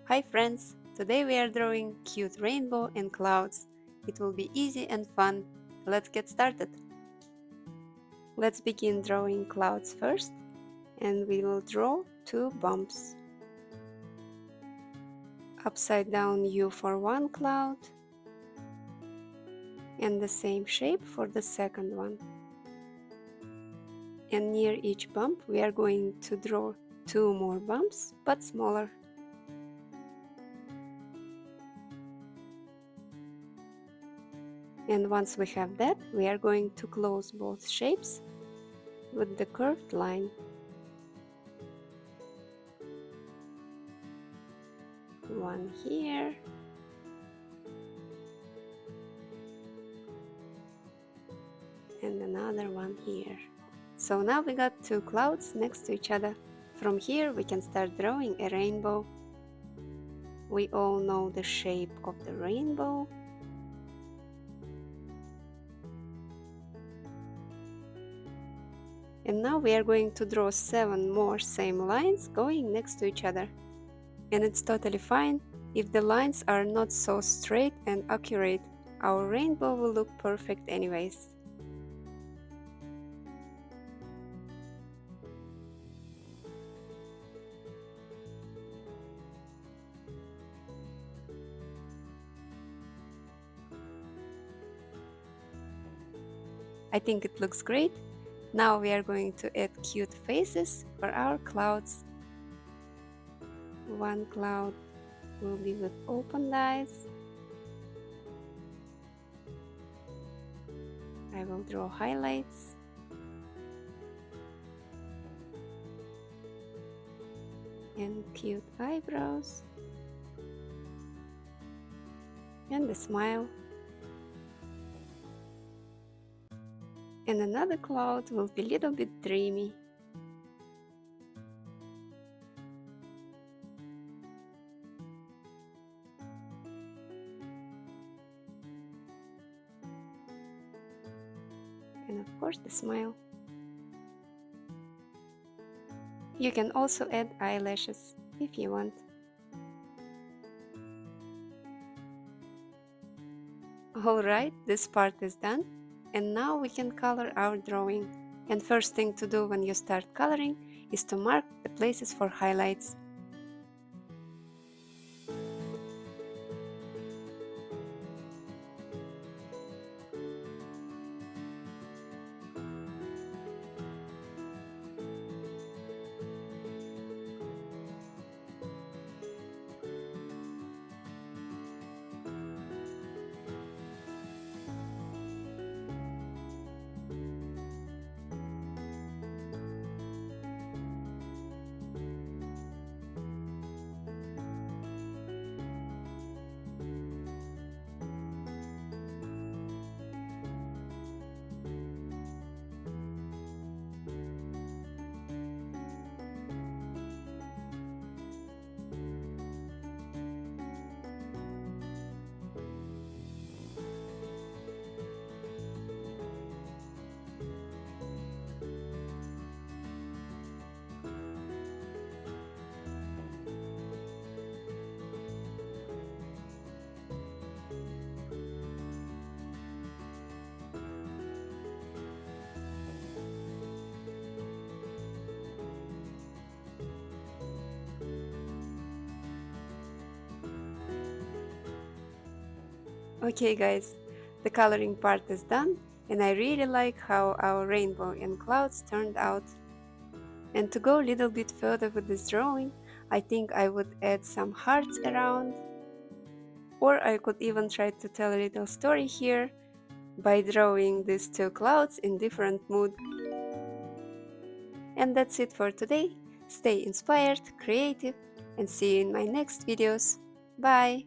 Hi friends! Today we are drawing cute rainbow and clouds. It will be easy and fun. Let's get started. Let's begin drawing clouds first, and we will draw two bumps. Upside down U for one cloud, and the same shape for the second one. And near each bump we are going to draw two more bumps, but smaller. And once we have that, we are going to close both shapes with the curved line. One here, and another one here. So now we got two clouds next to each other. From here we can start drawing a rainbow. We all know the shape of the rainbow. And now we are going to draw 7 more same lines going next to each other. And it's totally fine if the lines are not so straight and accurate. Our rainbow will look perfect anyways. I think it looks great. Now we are going to add cute faces for our clouds. One cloud will be with opened eyes. I will draw highlights. And cute eyebrows. And a smile. And another cloud will be a little bit dreamy. And of course the smile. You can also add eyelashes if you want. Alright, this part is done. And now we can color our drawing. And first thing to do when you start coloring is to mark the places for highlights. Okay guys, the coloring part is done, and I really like how our rainbow and clouds turned out. And to go a little bit further with this drawing, I think I would add some hearts around, or I could even try to tell a little story here by drawing these two clouds in different mood. And that's it for today. Stay inspired, creative, and see you in my next videos. Bye!